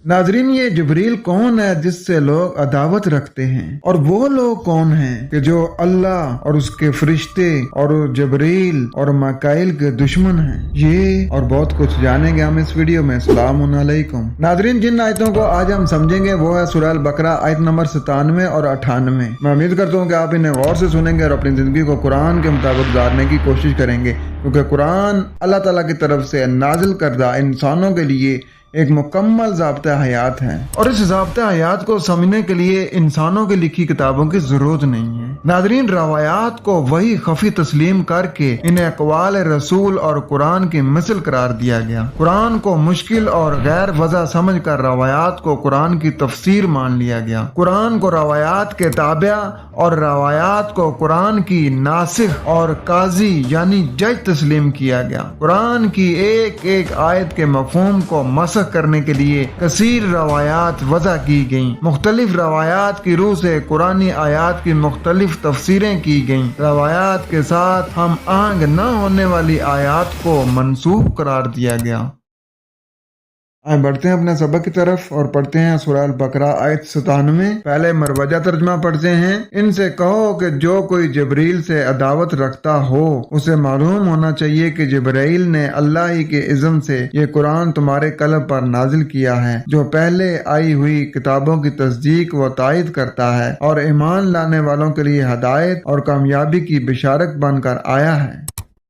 नाजरीन, ये जिब्रील कौन है जिससे लोग अदावत रखते हैं, और वो लोग कौन हैं कि जो अल्लाह और उसके फरिश्ते और जिब्रील और मकाइल के दुश्मन हैं? ये और बहुत कुछ जानेंगे हम इस वीडियो में। अस्सलाम अलैकुम नाजरीन, जिन आयतों को आज हम समझेंगे वो है सूरह अल बकरा आयत नंबर 97 और 98। मैं उम्मीद करता हूँ कि आप इन्हें गौर से सुनेंगे और अपनी जिंदगी को कुरान के मुताबिक गुजारने की कोशिश करेंगे, क्योंकि कुरान अल्लाह ताला की तरफ से नाजिल करदा इंसानों के लिए एक मुकम्मल ज़ाब्ता हयात है, और इस ज़ाब्ता हयात को समझने के लिए इंसानों की लिखी किताबों की जरूरत नहीं है। नादरीन, रवायात को वही खफी तस्लीम करके इन्हें अक़वाल रसूल और कुरान की मिसल करार दिया गया। कुरान को मुश्किल और गैर वज़ा समझ कर रवायात को कुरान की तफसीर मान लिया गया। कुरान को रवायात के ताबिया और रवायात को कुरान की नासिख और काजी यानी जज तस्लीम किया गया। कुरान की एक एक आयत के मफहूम को करने के लिए कसीर रवायात वज़ा की गयी। मुख्तलिफ रवायात की रूह से कुरानी आयात की मुख्तलिफ तफसीरें की गयी। रवायात के साथ हम आहंग न होने वाली आयात को मंसूब करार दिया गया। आए बढ़ते हैं अपने सबक की तरफ और पढ़ते हैं सूरह अल बकरा आयत 97। पहले मरवजा तर्जमा पढ़ते हैं। इनसे कहो कि जो कोई जिब्रील से अदावत रखता हो उसे मालूम होना चाहिए कि जिब्राइल ने अल्लाह ही के इज़्न से ये कुरान तुम्हारे कल्ब पर नाजिल किया है, जो पहले आई हुई किताबों की तस्दीक व तायद करता है और ईमान लाने वालों के लिए हिदायत और कामयाबी की बिशारत बनकर आया है।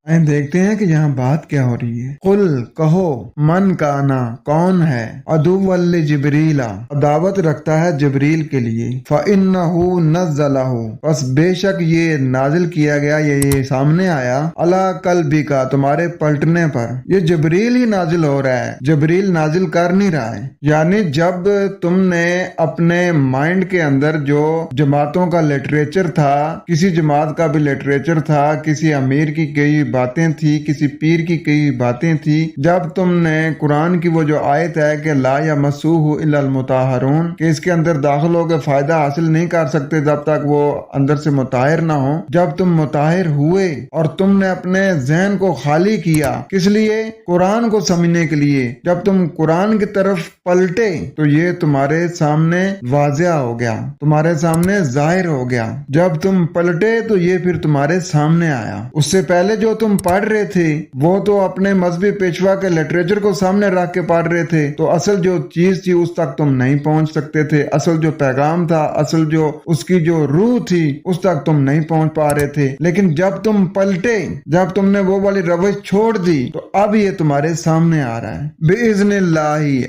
देखते हैं कि यहाँ बात क्या हो रही है। कुल कहो, मन का आना कौन है, अदुव्वल जिब्रीला अदावत रखता है जिब्रील के लिए, फ़इन्नहु नज़्ज़लहु बस बेशक ये नाजिल किया गया, ये सामने आया, अला क़ल्बी का तुम्हारे पलटने पर। ये जिब्रील ही नाजिल हो रहा है, जिब्रील नाजिल कर नहीं रहा है। यानी जब तुमने अपने माइंड के अंदर जो जमातों का लिटरेचर था, किसी जमात का भी लिटरेचर था, किसी अमीर की कई बातें थी, किसी पीर की कई बातें थी, जब तुमने कुरान की वो जो आयत है कि ला यमस्सुहु इल्लल मुताहरून, कि इसके अंदर दाखिल होकर फायदा हासिल नहीं कर सकते जब तक वो अंदर से मुताहिर ना हो, जब तुम मुताहिर हुए और तुमने अपने जहन को खाली किया, किस लिए? कुरान को समझने के लिए। जब तुम कुरान की तरफ पलटे तो ये तुम्हारे सामने वाज़िया हो गया, तुम्हारे सामने जाहिर हो गया। जब तुम पलटे तो ये फिर तुम्हारे सामने आया। उससे पहले जो तुम पढ़ रहे थे वो तो अपने मजहबी पेशवा के लिटरेचर को सामने रख के पढ़ रहे थे, तो असल जो चीज थी उस तक तुम नहीं पहुंच सकते थे। असल जो पैगाम था, असल जो उसकी जो रूह थी उस तक तुम नहीं पहुंच पा रहे थे। लेकिन जब तुम पलटे, जब तुमने वो वाली रवैश छोड़ दी, तो अब ये तुम्हारे सामने आ रहा है बिइज़्निल्लाही।